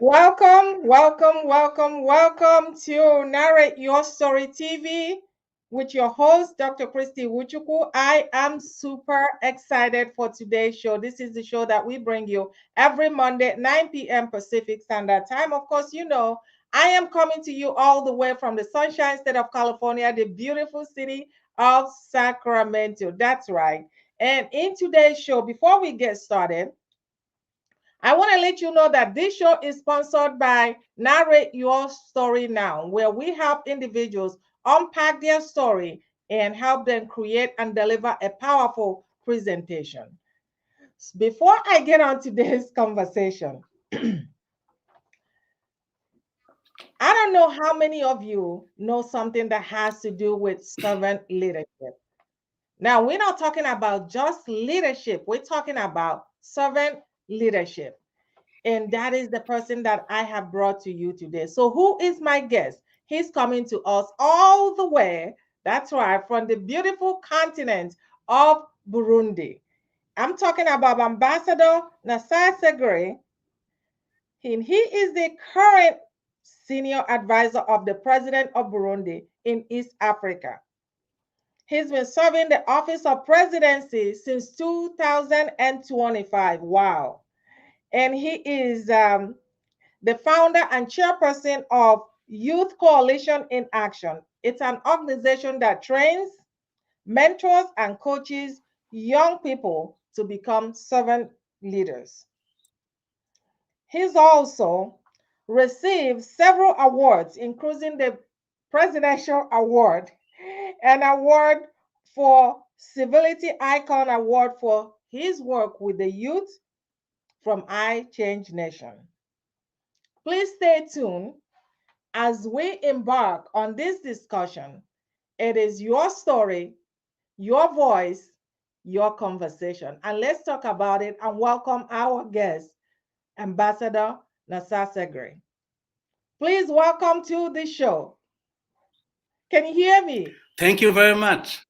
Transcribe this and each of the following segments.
Welcome, welcome, welcome, welcome to Narrate Your Story TV with your host, Dr. Christy Wuchuku. I am super excited for today's show. This is the show that we bring you every Monday at 9 p.m. Pacific Standard Time. Of course, you know, I am coming to you all the way from the Sunshine State of California, the beautiful city of Sacramento. That's right. And in today's show, before we get started, I want to let you know that this show is sponsored by Narrate Your Story Now, where we help individuals unpack their story and help them create and deliver a powerful presentation. Before I get on today's conversation, I don't know how many of you know something that has to do with servant leadership. Now, we're not talking about just leadership, we're talking about servant leadership. And that is the person that I have brought to you today. So, who is my guest? He's coming to us all the way, that's right, from the beautiful continent of Burundi. I'm talking about Ambassador Nasasagare, and he is the current senior advisor of the president of Burundi in East Africa. He's been serving the office of presidency since 2025. Wow. And he is the founder and chairperson of Youth Coalition in Action. It's an organization that trains, mentors, and coaches young people to become servant leaders. He's also received several awards, including the Presidential Award, an award for Civility Icon Award for his work with the youth from iChangeNation. Please stay tuned as we embark on this discussion. It is your story, your voice, your conversation. And let's talk about it and welcome our guest, Ambassador Nasasagare. Please welcome to the show. Can you hear me? Thank you very much.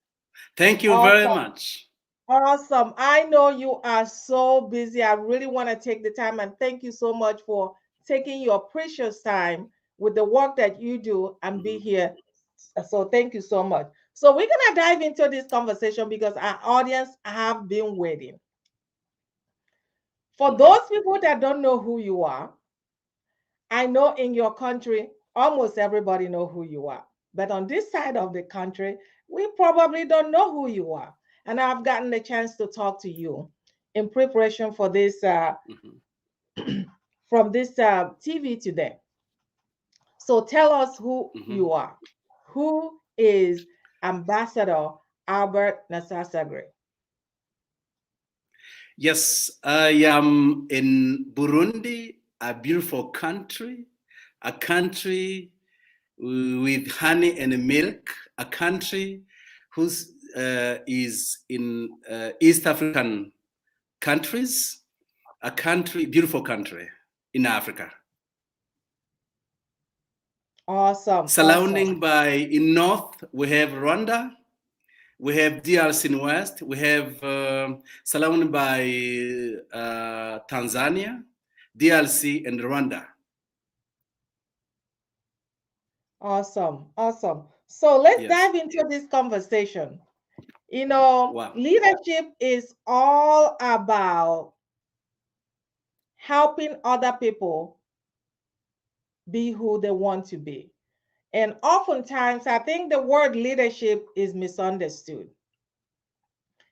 Thank you very much. Awesome. I know you are so busy. I really want to take the time and thank you so much for taking your precious time with the work that you do and be here. So thank you so much. So we're going to dive into this conversation because our audience have been waiting. For those people that don't know who you are, I know in your country, almost everybody know who you are. But on this side of the country, we probably don't know who you are. And I've gotten the chance to talk to you in preparation for this from this TV today. So tell us who you are. Who is Ambassador Albert Nasasagare? Yes, I am in Burundi, a beautiful country, a country with honey and milk, a country whose is in East African countries, a country, beautiful country in Africa. Awesome. Surrounding by, in north, we have Rwanda, we have DRC in west, we have surrounded by Tanzania, DRC, and Rwanda. Awesome. Awesome. So let's dive into this conversation. You know, leadership is all about helping other people be who they want to be. And oftentimes, I think the word leadership is misunderstood.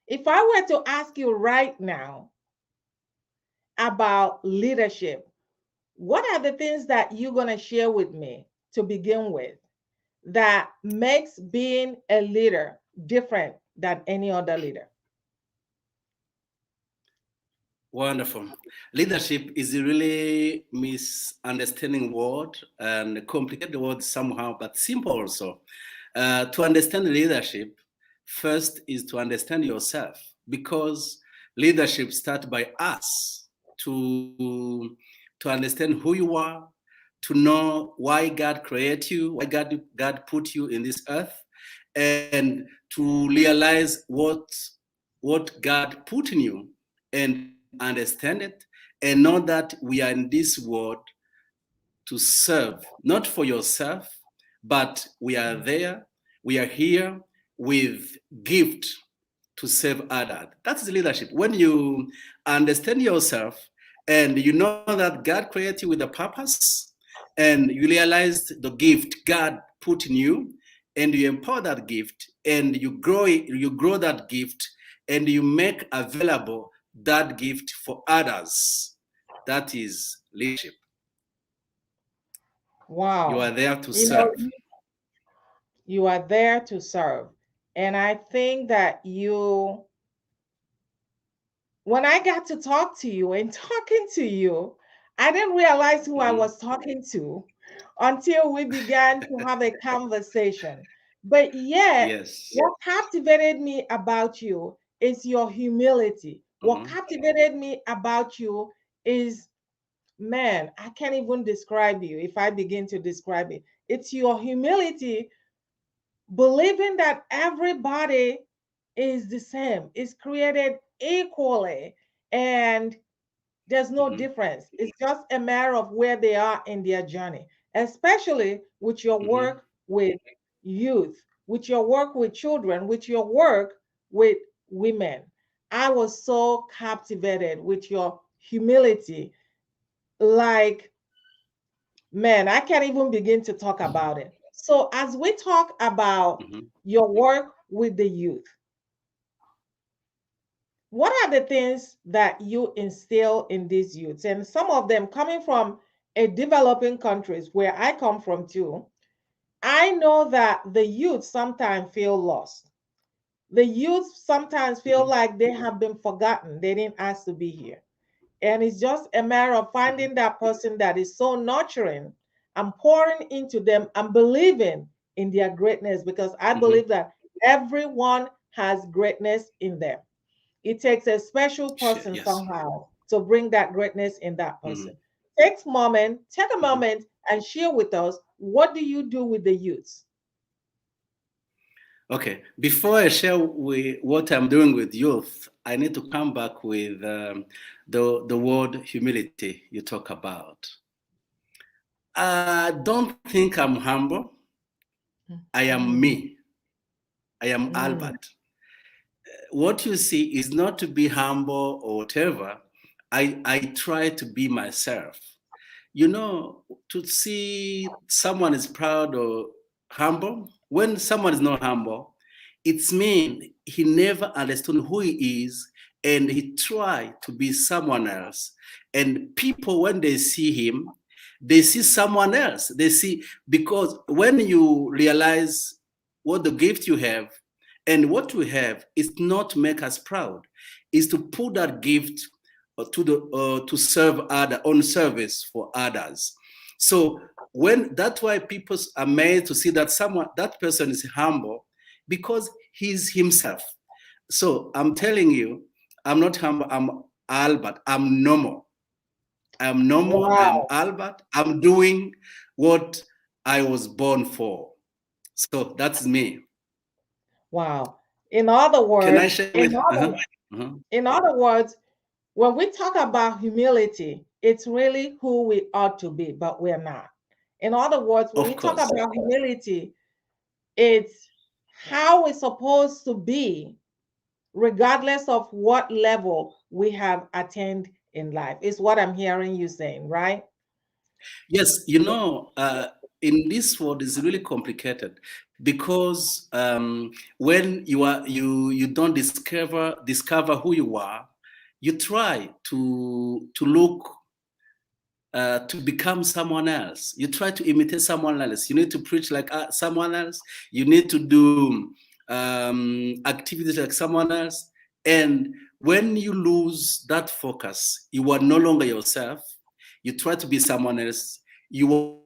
If I were to ask you right now about leadership, what are the things that you're going to share with me to begin with that makes being a leader different than any other leader? Wonderful. Leadership is a really misunderstanding word and complicated word somehow, but simple also. To understand leadership, first is to understand yourself, because leadership starts by us to understand who you are, to know why God created you, why God put you in this earth, and to realize what God put in you and understand it and know that we are in this world to serve, not for yourself, but we are there, we are here with gift to serve others. That's the leadership. When you understand yourself and you know that God created you with a purpose, and you realize the gift God put in you, and you empower that gift, and you grow that gift, and you make available that gift for others. That is leadership. Wow. You are there to You know, serve. you are there to serve. And I think that when I got to talk to you and talking to you, I didn't realize who I was talking to until we began to have a conversation. But yet, Yes. what captivated me about you is your humility. What captivated me about you is, man, I can't even describe you if I begin to describe it. It's your humility, believing that everybody is the same, is created equally, and there's no difference. It's just a matter of where they are in their journey, especially with your work with youth, with your work with children, with your work with women. I was so captivated with your humility. Like, man, I can't even begin to talk about it. So, as we talk about your work with the youth, what are the things that you instill in these youths? And some of them coming from a developing countries where I come from too, I know that the youth sometimes feel lost. The youth sometimes feel like they have been forgotten. They didn't ask to be here. And it's just a matter of finding that person that is so nurturing and pouring into them and believing in their greatness, because I believe that everyone has greatness in them. It takes a special person Yes. somehow to bring that greatness in that person. Take a moment and share with us, what do you do with the youths? Okay, before I share what I'm doing with youth, I need to come back with the word humility you talk about. I don't think I'm humble. I am me. I am Albert. What you see is not to be humble or whatever. I try to be myself. You know, to see someone is proud or humble, when someone is not humble, it's mean he never understood who he is and he tried to be someone else. And people, when they see him, they see someone else. They see, because when you realize what the gift you have and what we have is not to make us proud, is to put that gift to serve other on service for others. So when that's why people are made to see that that person is humble because he's himself. So I'm telling you, I'm not humble. I'm Albert. I'm normal. I'm normal. I'm Wow. Albert. I'm doing what I was born for. So that's me. Wow. In other Can I words, share in with? other, in other words, when we talk about humility, it's really who we ought to be, but we're not. In other words, when we Of talk course. about humility, it's how we're supposed to be, regardless of what level we have attained in life, is what I'm hearing you saying, right? Yes, in this world is really complicated because when you don't discover who you are, you try to look to become someone else. You try to imitate someone else. You need to preach like someone else. You need to do activities like someone else. And when you lose that focus, you are no longer yourself. You try to be someone else. You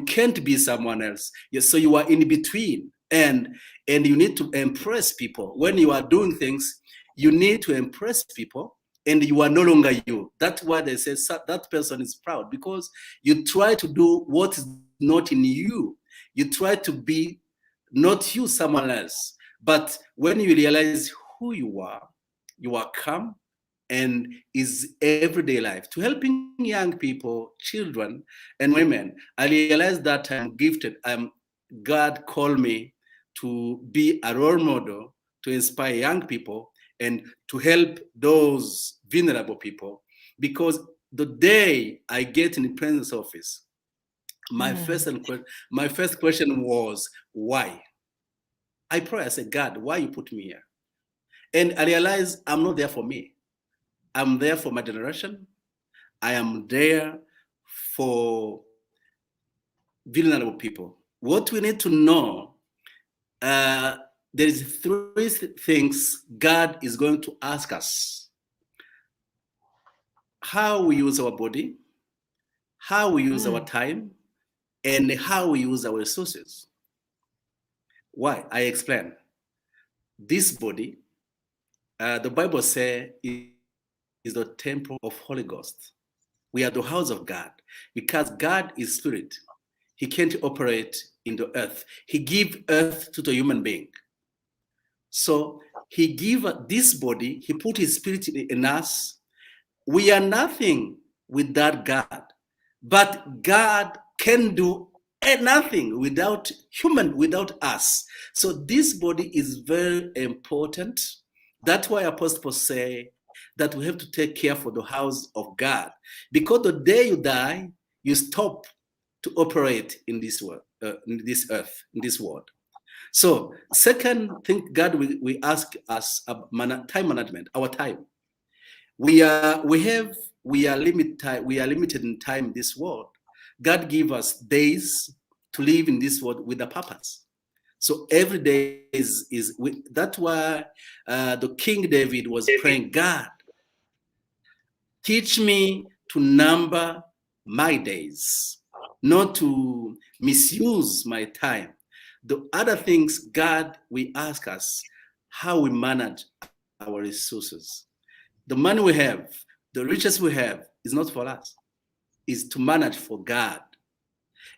can't be someone else. So you are in between, and you need to impress people. When you are doing things, you need to impress people, and you are no longer you. That's why they say that person is proud, because you try to do what is not in you. You try to be not you, someone else. But when you realize who you are calm and is everyday life, to helping young people, children, and women. I realized that I'm gifted. God called me to be a role model, to inspire young people, and to help those vulnerable people. Because the day I get in the president's office, my first question was, why? I pray, I said, God, why you put me here? And I realized I'm not there for me. I'm there for my generation. I am there for vulnerable people. What we need to know, there is three things God is going to ask us: how we use our body, how we use our time, and how we use our resources. Why? I explain. This body, the Bible says, is the temple of Holy Ghost. We are the house of God, because God is spirit. He can't operate in the earth. He give earth to the human being. So he give this body, he put his spirit in us. We are nothing without God, but God can do nothing without us. So this body is very important. That's why apostles say that we have to take care for the house of God, because the day you die, you stop to operate in this world, in this earth, in this world. So second thing, God we ask us time management, our time. We are limited in time in this world. God give us days to live in this world with a purpose. So every day that's why the King David was praying, God, teach me to number my days, not to misuse my time. The other things, God, we ask us how we manage our resources. The money we have, the riches we have is not for us, is to manage for God.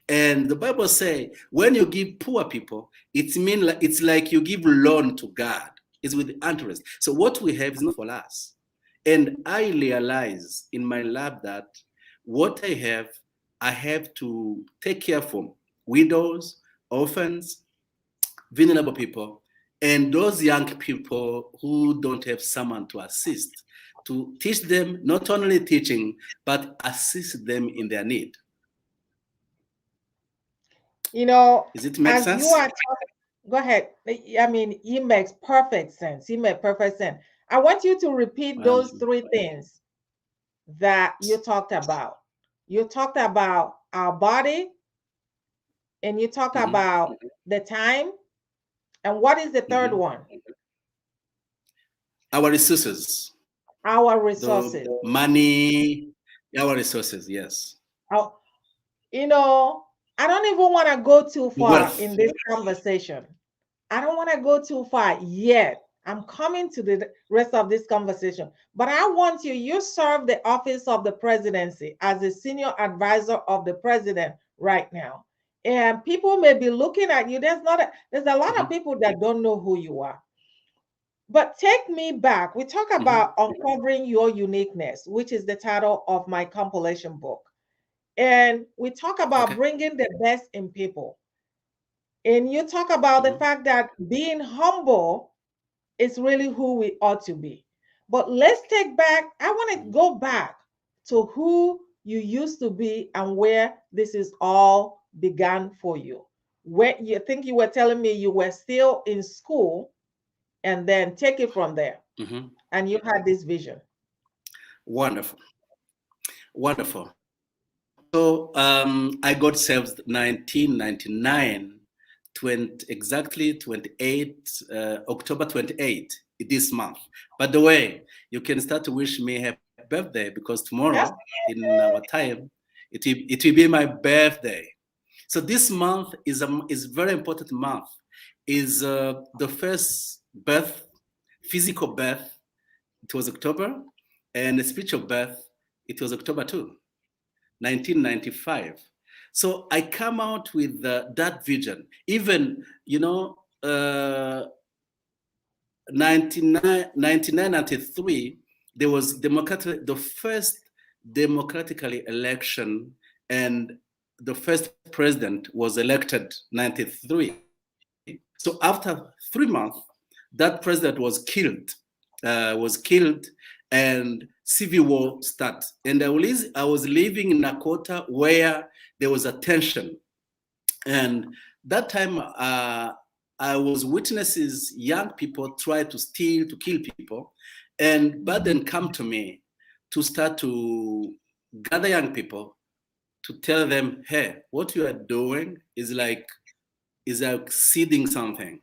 And the Bible says, when you give poor people, it's like you give loan to God. It's with interest. So what we have is not for us. And I realize in my life that what I have to take care for widows, orphans, vulnerable people, and those young people who don't have someone to assist, to teach them, not only teaching, but assist them in their need. You know, Does it make as sense? you are talking, go ahead. I mean, it makes perfect sense. It makes perfect sense. I want you to repeat those three things that you talked about. You talked about our body, and you talk about the time. And what is the third one? Our resources. Our resources. The money, our resources, yes. Oh, you know, I don't even want to go too far Wealth. in this conversation. I don't want to go too far yet. I'm coming to the rest of this conversation. But I want you serve the office of the presidency as a senior advisor of the president right now. And people may be looking at you. There's a lot of people that don't know who you are. But take me back. We talk about uncovering your uniqueness, which is the title of my compilation book. And we talk about bringing the best in people. And you talk about the fact that being humble is really who we ought to be. But let's take back, I want to go back to who you used to be and where this is all began for you. When you think you were telling me you were still in school, and then take it from there. And you had this vision. Wonderful. Wonderful. So I got saved 1999, exactly 28, October 28, this month. By the way, you can start to wish me happy birthday, because tomorrow in our time, it will be my birthday. So this month is very important month. Is the first birth, physical birth, it was October, and the spiritual birth, it was October 2. 1995. So I come out with that vision. Even, 1993, there was the first democratically election, and the first president was elected 93. So after 3 months, that president was killed, and civil war started. And I was living in Nakota where there was a tension. And that time, I was witnesses young people try to steal, to kill people, and but then come to me to start to gather young people to tell them, hey, what you are doing is like exceeding something.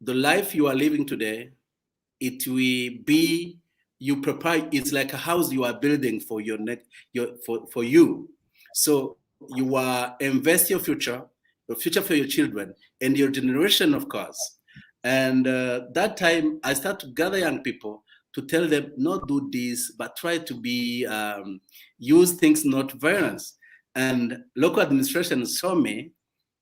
The life you are living today, it will be, you prepare, it's like a house you are building for your for you. So you are invest your future for your children and your generation, of course. And that time I start to gather young people to tell them not do this, but try to be use things, not violence. And local administration saw me,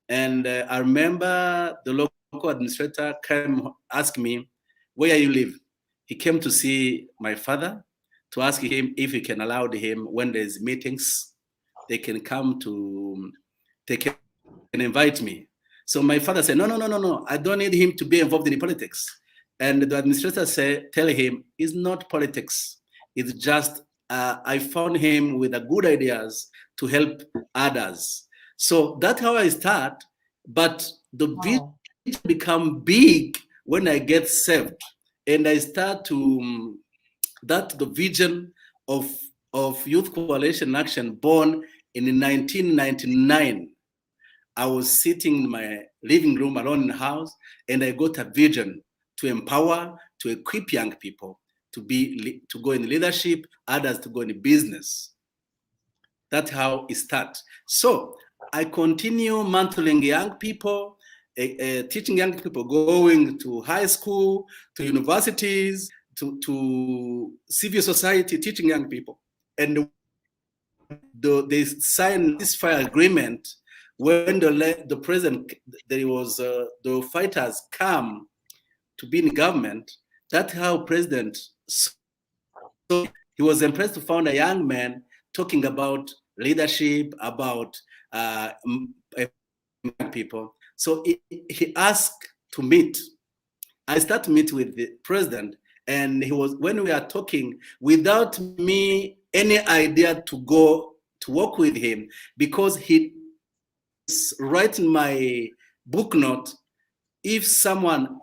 and I remember the local administrator came ask me, where you live? He came to see my father to ask him if he can allow him when there's meetings, they can come to, they can invite me. So my father said, no, I don't need him to be involved in politics. And the administrator said, tell him it's not politics. It's just, I found him with the good ideas to help others. So that's how I start. But the vision become big when I get saved. And I start to, that the vision of Youth Coalition Action born in 1999. I was sitting in my living room alone in the house, and I got a vision to empower, to equip young people to go in leadership, others to go in business. That's how it starts. So I continue mentoring young people, teaching young people, going to high school, to universities, to civil society, teaching young people. And they signed this fire agreement when the president, there was the fighters come to be in government. That's how president, so he was impressed to find a young man talking about leadership, about people. So he asked to meet. I start to meet with the president, and he was, when we are talking, without me any idea to go to work with him, because he writing my book note, if someone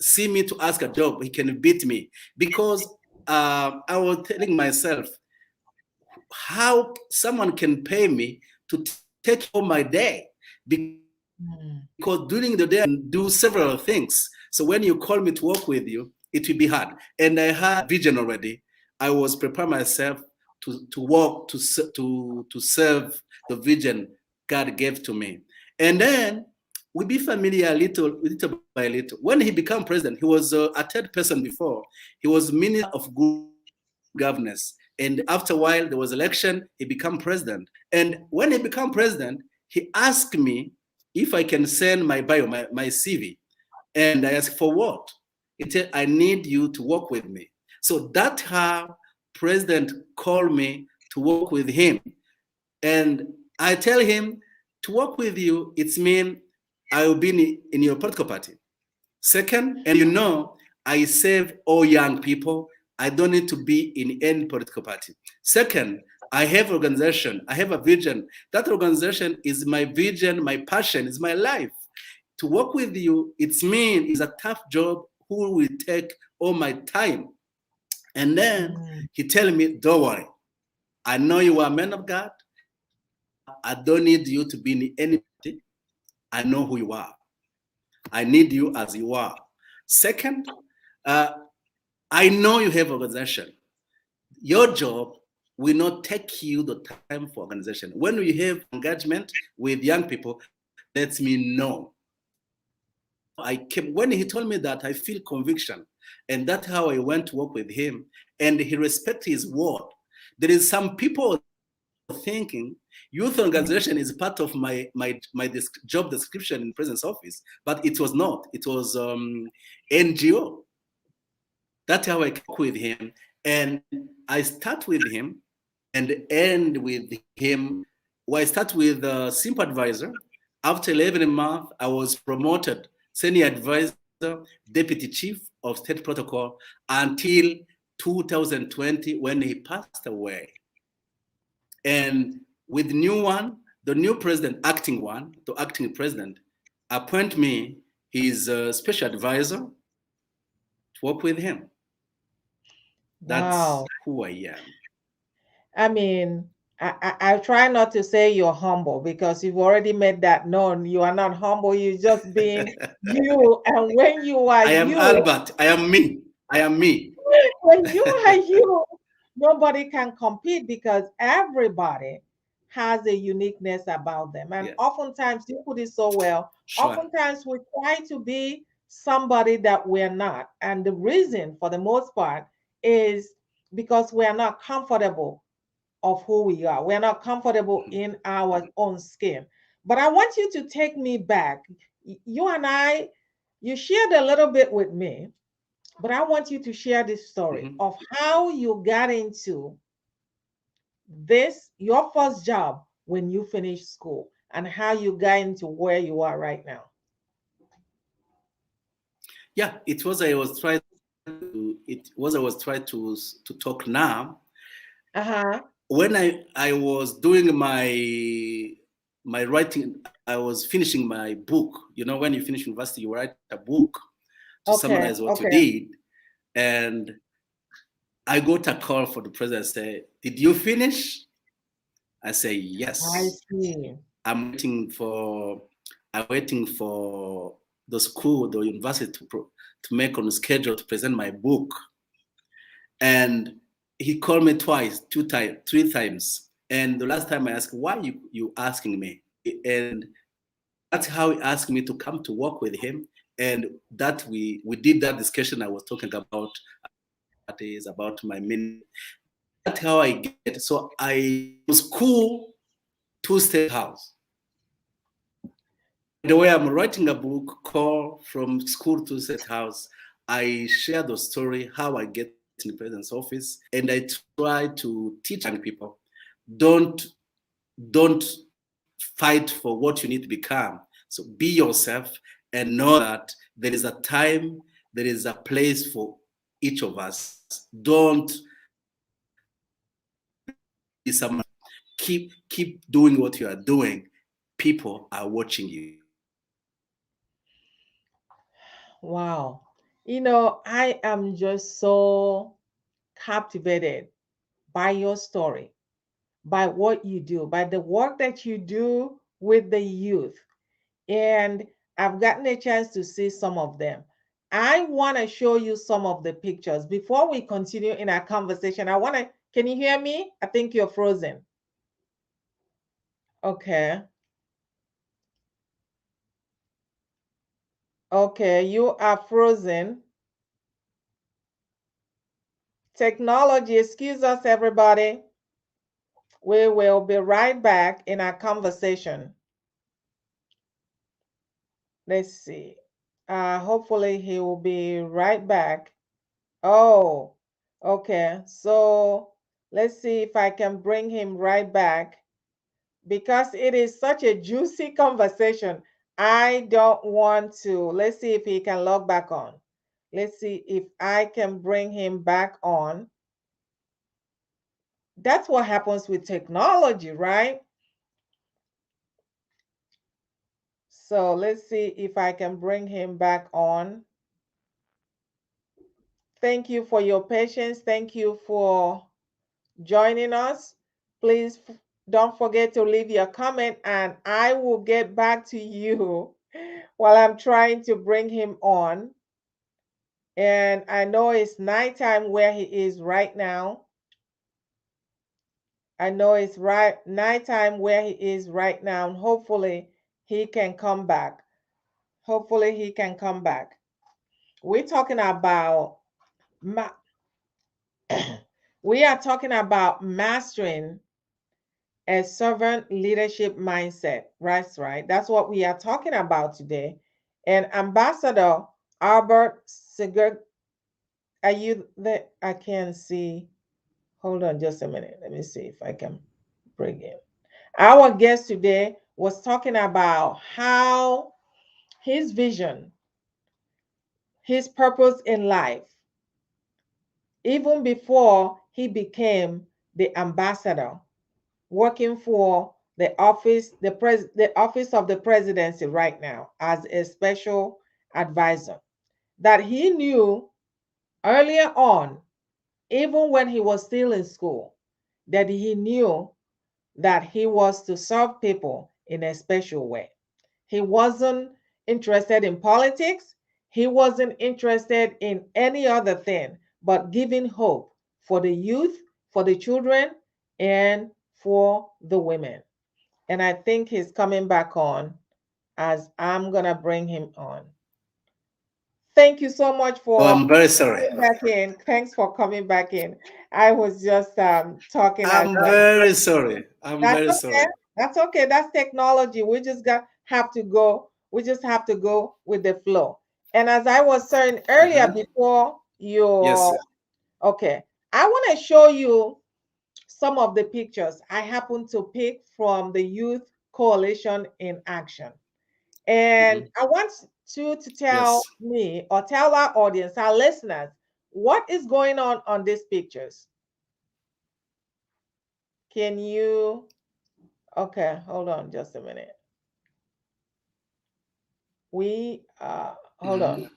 see me to ask a job, he can beat me, because I was telling myself how someone can pay me to take home my day, because during the day I do several things. So when you call me to work with you, it will be hard. And I had vision already. I was preparing myself to work, to serve the vision God gave to me. And then we be familiar little by little. When he became president, he was a third person before. He was Minister of Good Governance. And after a while, there was election, he became president. And when he became president, he asked me if I can send my bio, my CV. And I asked, for what? He said, I need you to work with me. So that's how president called me to work with him. And I tell him, to work with you, it means I will be in your political party. Second, and you know, I save all young people. I don't need to be in any political party. Second, I have an organization. I have a vision. That organization is my vision, my passion, is my life. To work with you, it's mean it's a tough job who will take all my time. And then he tell me, don't worry. I know you are a man of God. I don't need you to be in any party. I know who you are. I need you as you are. Second, I know you have organization. Your job will not take you the time for organization. When you have engagement with young people, let me know. When he told me that, I feel conviction. And that's how I went to work with him. And he respected his word. There is some people thinking youth organization is part of my job description in president's office, but it was not. It was NGO. That's how I work with him. And I start with him and end with him. Well, I start with a simple advisor. After 11 months, I was promoted senior advisor, deputy chief of state protocol until 2020 when he passed away. And with the new president, the acting president, appoint me his special advisor to work with him. That's Wow. who I am. I mean, I try not to say you're humble because you've already made that known. You are not humble. You're just being you. And when you are I am you, Albert. I am me. I am me. when you are you, nobody can compete because everybody has a uniqueness about them. And Yeah, oftentimes, you put it so well, sure. oftentimes we try to be somebody that we're not. And the reason, for the most part, is because we are not comfortable of who we are. We're not comfortable in our own skin. But I want you to take me back. You and I, you shared a little bit with me, but I want you to share this story Mhm. of how you got into this, your first job when you finished school, and how you got into where you are right now. Yeah, it was I was trying to talk now. Uh-huh. When I was doing my writing, I was finishing my book. You know, when you finish university, you write a book to Okay. summarize what you Okay. did. And I got a call for the president. Say, "Did you finish?" I say, I "Yes." see. I'm waiting for I'm waiting for the school, the university to make on schedule to present my book. And he called me twice, 2 times, 3 times. And the last time I asked, why you asking me? And that's how he asked me to come to work with him. And that we did that discussion I was talking about, that is about my ministry. That's how I get. So I was school to State House. The way I'm writing a book called From School to State House, I share the story how I get in the president's office, and I try to teach young people, don't don't fight for what you need to become. So be yourself and know that there is a time, there is a place for each of us. Don't be someone. Keep doing what you are doing. People are watching you. Wow. I am just so captivated by your story, by what you do, by the work that you do with the youth. And I've gotten a chance to see some of them. I want to show you some of the pictures. Before we continue in our conversation, can you hear me? I think you're frozen. Okay. Okay, you are frozen. Technology, excuse us, everybody. We will be right back in our conversation. Let's see. Hopefully he will be right back. Oh, okay. So let's see if I can bring him right back because it is such a juicy conversation. I don't want to. Let's see if he can log back on. Let's see if I can bring him back on. That's what happens with technology, right? So let's see if I can bring him back on. Thank you for your patience. Thank you for joining us. Please don't forget to leave your comment and I will get back to you while I'm trying to bring him on. And I know it's nighttime where he is right now. I know it's right nighttime where he is right now. And hopefully he can come back. Hopefully he can come back. We're talking about we are talking about mastering a servant leadership mindset. Right. That's what we are talking about today. And Ambassador Albert Are you there? I can't see. Hold on just a minute. Let me see if I can bring in. Our guest today was talking about how his vision, his purpose in life, even before he became the ambassador working for the office of the presidency right now as a special advisor, that he knew earlier on, even when he was still in school, that he knew that he was to serve people in a special way. He wasn't interested in politics. He wasn't interested in any other thing but giving hope for the youth, for the children, and for the women. And I think he's coming back on as I'm going to bring him on. Thank you so much Oh, for I'm very sorry. coming back in. Thanks for coming back in. I was just talking as I'm very sorry. I'm that's very okay. sorry. That's okay. That's technology. We just have to go. We just have to go with the flow. And as I was saying earlier Uh-huh. before Yes, your sir. okay, I want to show you some of the pictures I happen to pick from the Youth Coalition in Action. And Mhm. I want you to tell Yes. me or tell our audience, our listeners, what is going on these pictures. Can you? Okay, hold on just a minute. We hold on. Mhm.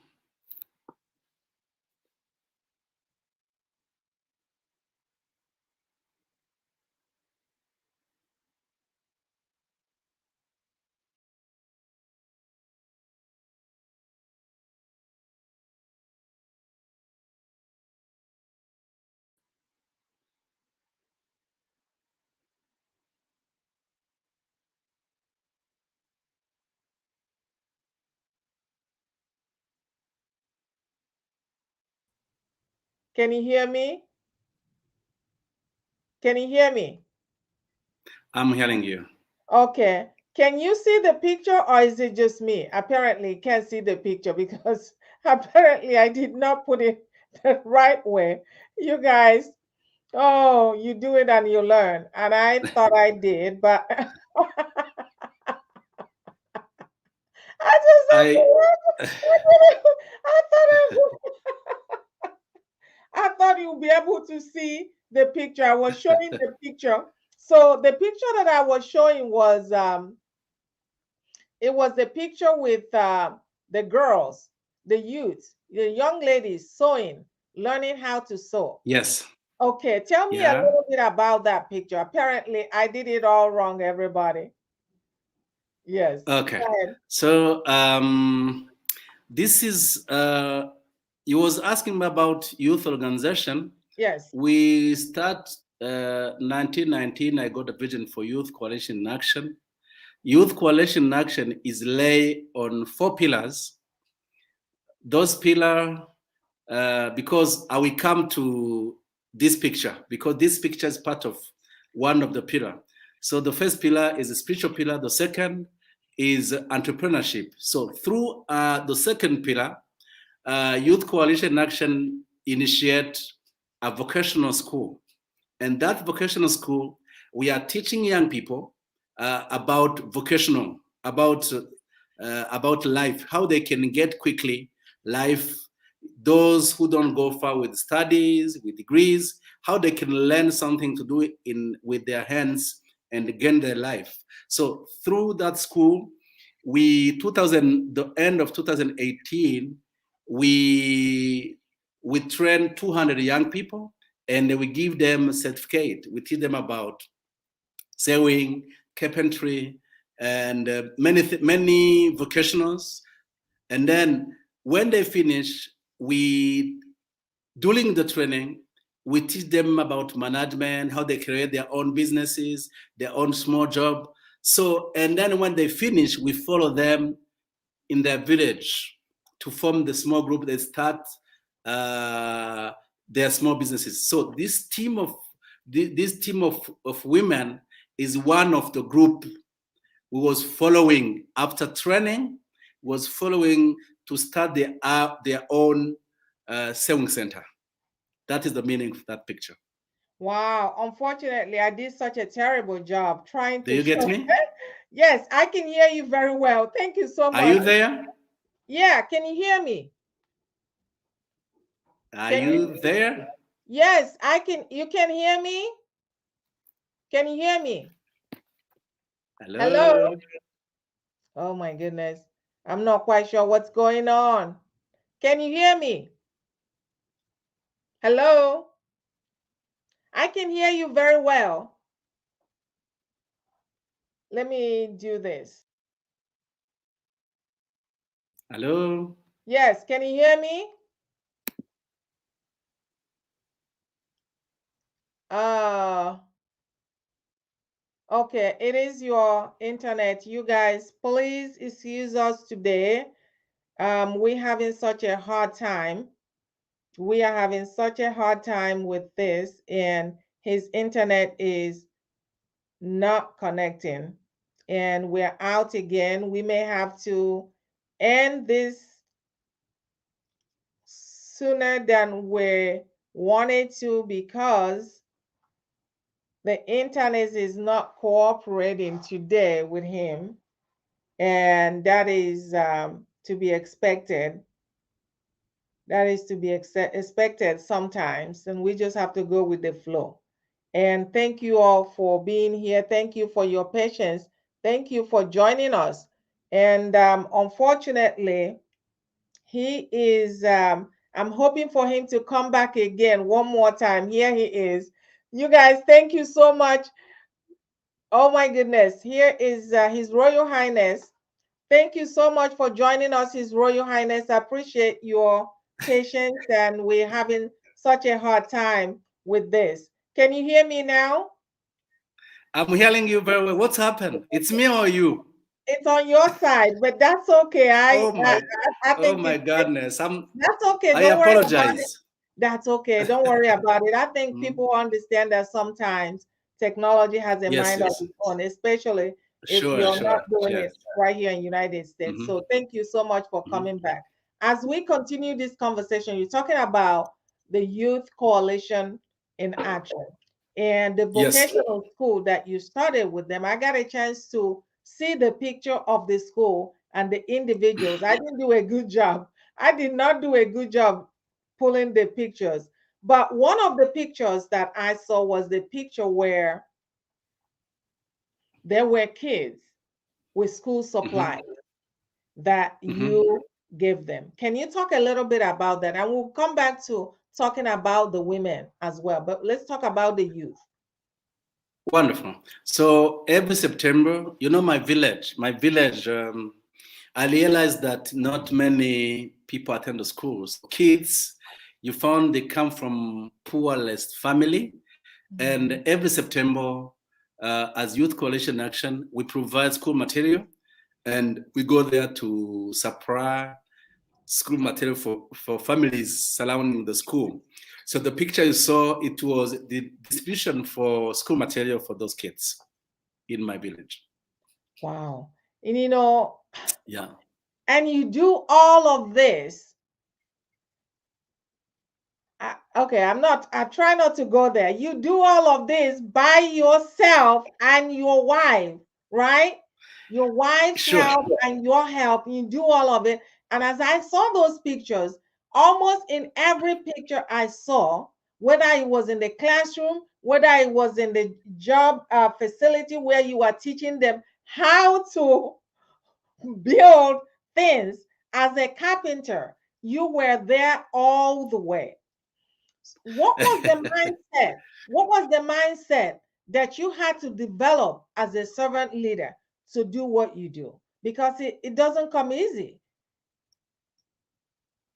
Can you hear me? Can you hear me? I'm hearing you. Okay. Can you see the picture or is it just me? Apparently, can't see the picture because apparently I did not put it the right way. You guys, oh, you do it and you learn. And I thought I did, but I just have to I work. I thought I thought you'll be able to see the picture. I was showing the picture. So the picture that I was showing was it was the picture with the girls, the youth, the young ladies sewing, learning how to sew. yes. Okay, tell me a Yeah. little bit about that picture. Apparently, I did it all wrong, everybody. Yes. Okay. Go ahead. So this is you was asking me about youth organization. Yes. We start 1919. I got a vision for Youth Coalition in Action. Youth Coalition in Action is lay on 4 pillars. Those pillars, because I will come to this picture, because this picture is part of one of the pillar. So the first pillar is a spiritual pillar. The second is entrepreneurship. So through the second pillar, Youth Coalition in Action initiate a vocational school. And that vocational school, we are teaching young people about vocational, about life, how they can get quickly life. Those who don't go far with studies, with degrees, how they can learn something to do in with their hands and gain their life. So through that school, the end of 2018, we trained 200 young people and we give them a certificate. We teach them about sewing, carpentry, and many vocationals. And then when they finish, during the training, we teach them about management, how they create their own businesses, their own small job. So, and then when they finish, we follow them in their village to form the small group. They start uh, their small businesses. So this team of women is one of the group who was following after training, was following to start their own sewing center. That is the meaning of that picture. Wow. Unfortunately, I did such a terrible job trying Do to you get show. me? Yes, I can hear you very well. Thank you so Are much. you there? Yeah, can you hear me? Are Can you? you there? Yes, I can. You can hear me? Can you hear me? Hello? Hello? Oh my goodness. I'm not quite sure what's going on. Can you hear me? Hello? I can hear you very well. Let me do this. Hello? Yes, can you hear me? Okay, it is your internet. You guys, please excuse us today. We're having such a hard time. We are having such a hard time with this, and his internet is not connecting. And we're out again. We may have to end this sooner than we wanted to because the internet is not cooperating today with him. And that is to be expected. That is to be expected sometimes, and we just have to go with the flow. And thank you all for being here. Thank you for your patience. Thank you for joining us. And unfortunately, he is, I'm hoping for him to come back again one more time. Here he is. You guys, thank you so much. Oh my goodness. Here is His Royal Highness. Thank you so much for joining us, His Royal Highness. I appreciate your patience, and we're having such a hard time with this. Can you hear me now? I'm hearing you very well. What's happened? It's me or you? It's on your side, but that's okay. Oh my, I oh think my goodness. that's okay. I Don't worry about it. apologize. That's okay. Don't worry about it. I think Mm. people understand that sometimes technology has a Yes, mind of yes. its own, especially if Sure, you're not sure. doing Yes. it right here in United States. Mm-hmm. So thank you so much for Mm-hmm. coming back. As we continue this conversation, you're talking about the Youth Coalition in Action and the Yes. vocational school that you started with them. I got a chance to see the picture of the school and the individuals. I didn't do a good job. I did not do a good job pulling the pictures. But one of the pictures that I saw was the picture where there were kids with school supplies that Mm-hmm. you gave them. Can you talk a little bit about that? And we'll come back to talking about the women as well. But let's talk about the youth. Wonderful. So every September, you know, my village, I realized that not many people attend the schools. Kids, you found they come from poorest family. And every September, as Youth Coalition Action, we provide school material and we go there to supply school material for families surrounding the school. So the picture you saw, it was the distribution for school material for those kids in my village. Wow. And you know, Yeah. and you do all of this. Okay, I try not to go there. You do all of this by yourself and your wife, right? Your wife's Sure. help and your help. You do all of it. And as I saw those pictures, almost in every picture I saw, whether it was in the classroom, whether it was in the job facility where you are teaching them how to build things as a carpenter, you were there all the way. What was the mindset? What was the mindset that you had to develop as a servant leader to do what you do? Because it doesn't come easy.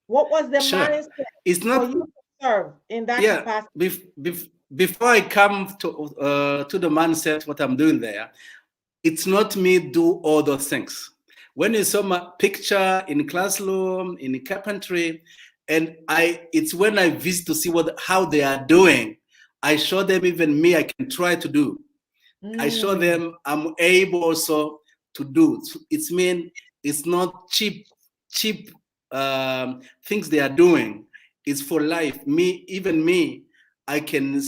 What was the Sure. mindset It's for not, you to serve in that yeah. capacity? Before I come to the mindset, what I'm doing there, it's not me do all those things. When you saw my picture in classroom, in carpentry, and it's when I visit to see how they are doing, I show them even me, I can try to do. I show them I'm able also to do. It's not cheap things they are doing. It's for life. Even me, I can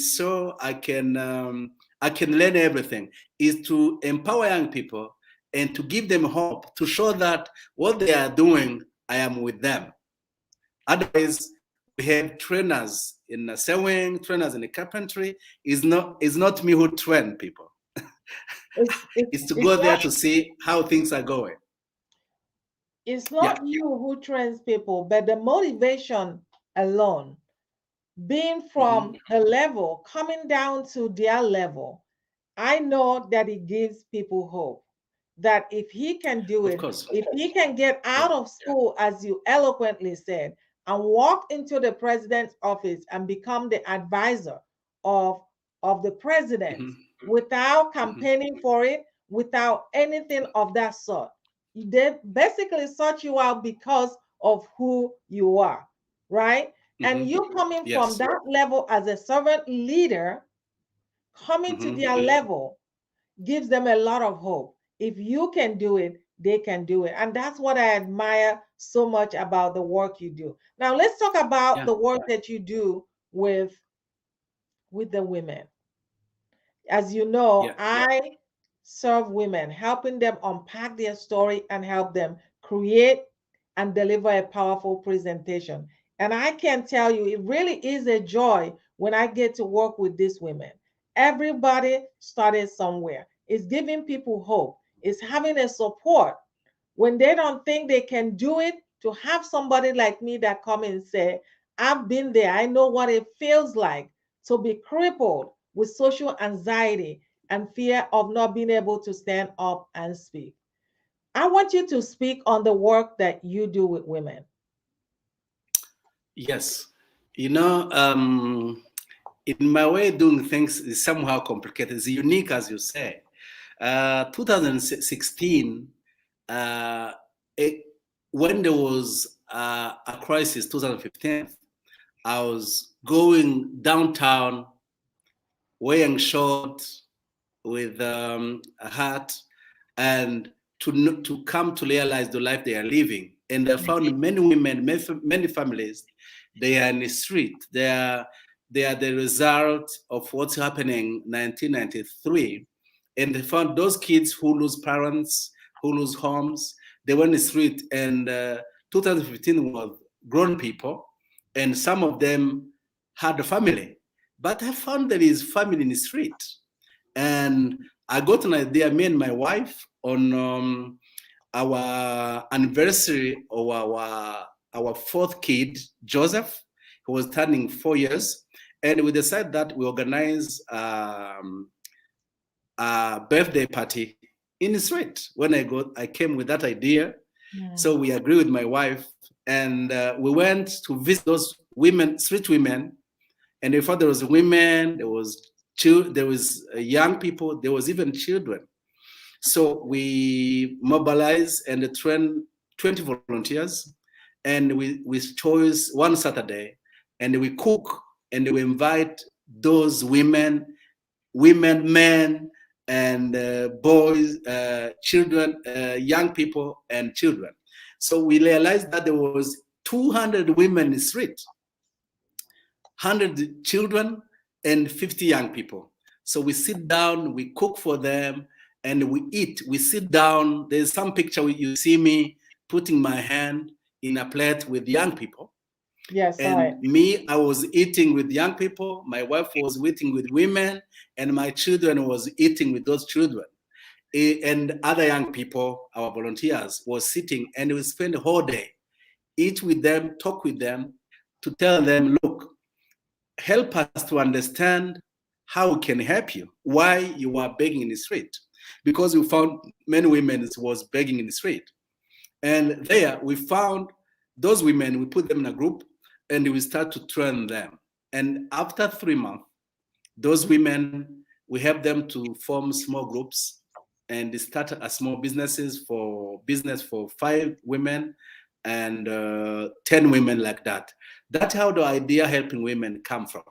learn everything. Is to empower young people and to give them hope, to show that what they are doing, I am with them. Otherwise, we have trainers in the sewing, trainers in the carpentry. It's not me who train people. It's to go there to see how things are going. It's not you who trains people, but the motivation alone, being from her level, coming down to their level, I know that it gives people hope that if he can do it, if he can get out of school, as you eloquently said, and walk into the president's office and become the advisor of the president without campaigning for it, without anything of that sort. They basically sought you out because of who you are, right? And you coming from that level as a servant leader, coming to their level, gives them a lot of hope. If you can do it, they can do it. And that's what I admire so much about the work you do. Now let's talk about the work that you do with the women. As you know, I serve women, helping them unpack their story and help them create and deliver a powerful presentation. And I can tell you, it really is a joy when I get to work with these women. Everybody started somewhere. It's giving people hope. It's having a support when they don't think they can do it, to have somebody like me that come and say, I've been there. I know what it feels like to be crippled with social anxiety and fear of not being able to stand up and speak. I want you to speak on the work that you do with women. Yes. In my way of doing things is somehow complicated. It's unique, as you say. 2016, when there was a crisis, 2015, I was going downtown, wearing short, with a hat, and to come to realize the life they are living. And I found many women, many families, they are in the street. They are the result of what's happening in 1993. And they found those kids who lose parents, who lose homes, they were in the street. And 2015 was grown people, and some of them had a family. But I found there is family in the street. And I got an idea, me and my wife, on our anniversary of our fourth kid, Joseph, who was turning 4 years. And we decided that we organize a birthday party in the street. When I came with that idea. So we agreed with my wife, and we went to visit those women, street women. And before there was women, there was young people, there was even children. So we mobilized and trained 20 volunteers, and we chose one Saturday, and we cook, and we invite those women, men, and boys, children, young people, and children. So we realized that there was 200 women in the street, 100 children, and 50 young people. So we sit down, we cook for them, and we eat. We sit down. There's some picture where you see me putting my hand in a plate with young people. Yes. And me, I was eating with young people. My wife was eating with women, and my children was eating with those children. And other young people, our volunteers, was sitting, and we spend the whole day, eat with them, talk with them, to tell them, look, help us to understand how we can help you, why you are begging in the street. Because we found many women was begging in the street. And there we found those women, we put them in a group, and we start to train them. And after 3 months, those women, we help them to form small groups, and they start a small business for 5 women and 10 women, like that. That's how the idea helping women come from.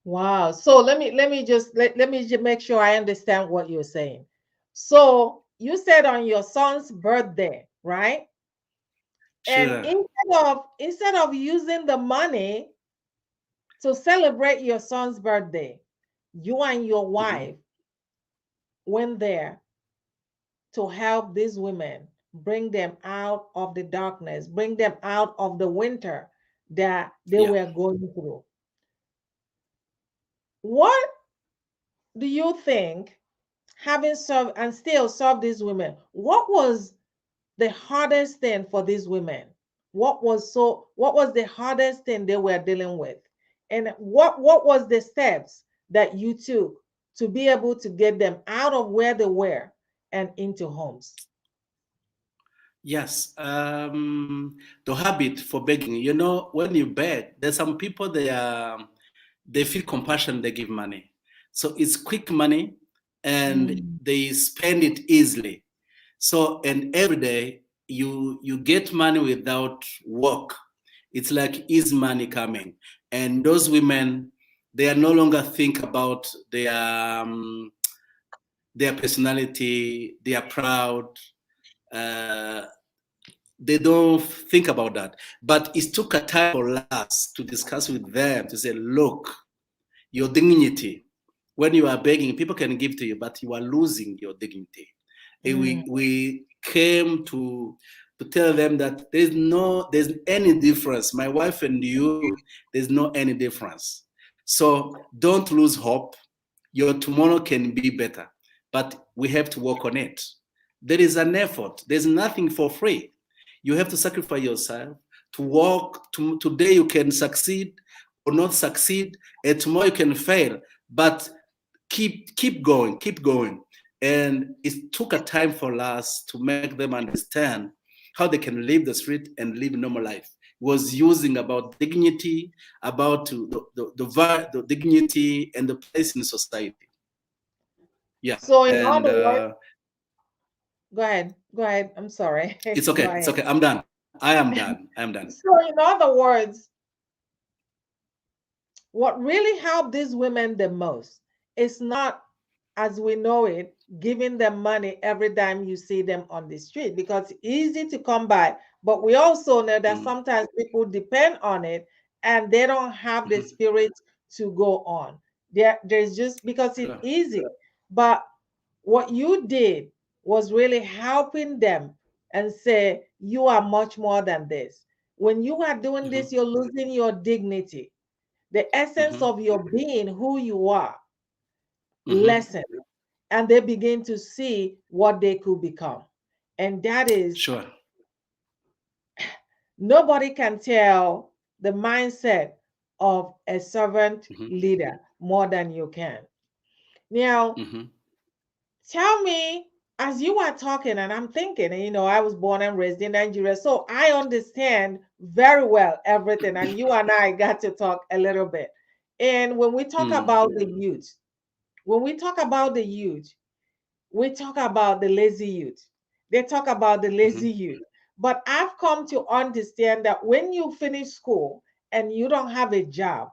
Wow. So let me just make sure I understand what you're saying. So you said on your son's birthday, right? And Sure. instead of using the money to celebrate your son's birthday, you and your wife went there to help these women, bring them out of the darkness, bring them out of the winter that they Yeah. were going through. What do you think, having served and still serve these women, what was the hardest thing for these women? What was the hardest thing they were dealing with? And what was the steps that you took to be able to get them out of where they were and into homes? Yes. The habit for begging. You know, when you beg, there's some people they feel compassion, they give money. So it's quick money and Mm. they spend it easily. So and every day you get money without work. It's like easy money coming. And those women, they are no longer think about their personality, they are proud, uh, they don't think about that. But it took a time for us to discuss with them to say, look, your dignity, when you are begging, people can give to you, but you are losing your dignity. And Mm. we came to tell them that there's any difference. My wife and you, there's no any difference. So don't lose hope. Your tomorrow can be better, but we have to work on it. There is an effort. There's nothing for free. You have to sacrifice yourself to work. Today you can succeed or not succeed, and tomorrow you can fail. But keep going, keep going. And it took a time for us to make them understand how they can leave the street and live normal life. It was using about dignity, about the dignity and the place in society. Yeah, So in and other words, go ahead. I'm sorry. it's Go okay. It's ahead. okay. I'm done. I am done. I am done. So in other words, what really helped these women the most is not, as we know it, giving them money every time you see them on the street, because it's easy to come by. But we also know that Mm, sometimes people depend on it and they don't have the mhm. spirit to go on. There's just because it's Sure. easy. But what you did was really helping them and say, you are much more than this. When you are doing Mhm, this, you're losing your dignity, the essence mhm, of your being, who you are, mhm. lessen, and they begin to see what they could become. And that is, Sure. nobody can tell the mindset of a servant Mhm, leader more than you can. Now, mhm, tell me, as you are talking, and I'm thinking, I was born and raised in Nigeria, so I understand very well everything. And you and I got to talk a little bit. And when we talk mm, about the youth, when we talk about the youth, we talk about the lazy youth. They talk about the mhm, lazy youth. But I've come to understand that when you finish school and you don't have a job,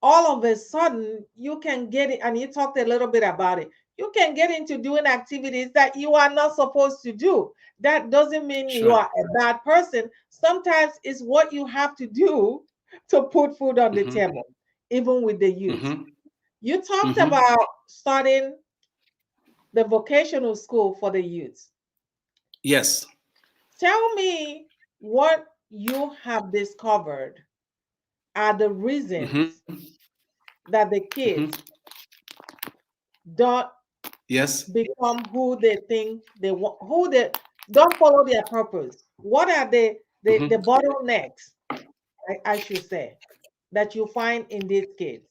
all of a sudden you can get it, and you talked a little bit about it. You can get into doing activities that you are not supposed to do. That doesn't mean you sure. are a bad person. Sometimes it's what you have to do to put food on the Mhm, table, even with the youth. mhm, You talked mhm. about starting the vocational school for the youth. Yes. Tell me what you have discovered are the Mhm, reasons that the mhm. kids don't Yes. become who they think they want, who they don't follow their purpose. What are the Mhm. bottlenecks, I should say, that you find in these kids?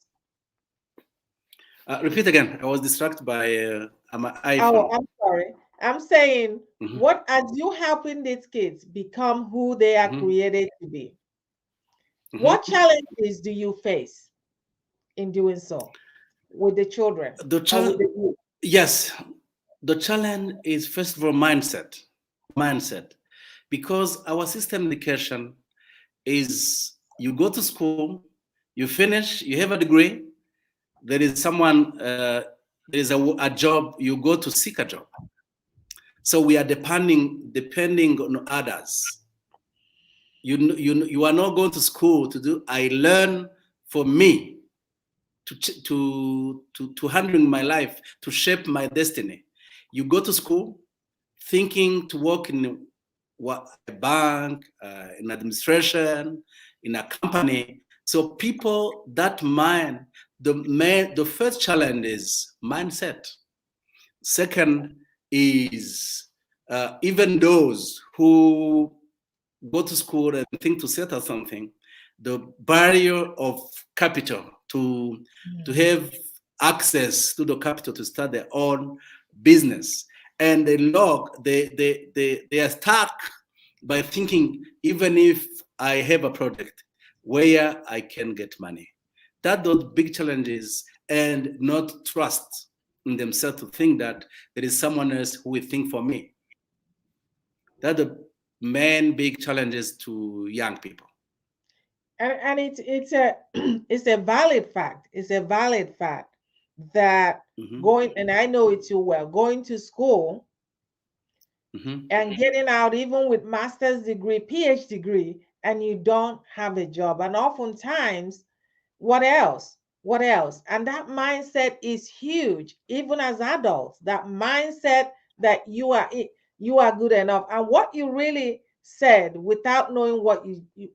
Repeat again. I was distracted by my Oh, iPhone. I'm sorry. I'm saying, Mhm, what as you helping these kids become who they are mhm, created to be? What mhm. challenges do you face in doing so with the children The or with challenge, the youth? yes, the challenge is first of all mindset, mindset, because our system education is you go to school, you finish, you have a degree, there is someone, there is a job, you go to seek a job. So we are depending on others. You are not going to school to do. I learn for me to handling my life, to shape my destiny. You go to school thinking to work in a bank, in administration, in a company. So people that mind, the first challenge is mindset. Second is even those who go to school and think to settle something, the barrier of capital to have access to the capital to start their own business. And they are stuck by thinking, even if I have a project, where I can get money. That those big challenges, and not trust in themselves to think that there is someone else who will think for me. That the main big challenges to young people. And it's a it's a valid fact. It's a valid fact that going, and I know it too well, going to school and getting out even with master's degree, PhD degree, and you don't have a job. And oftentimes, what else? What else? And that mindset is huge, even as adults. That mindset that you are good enough. And what you really said without knowing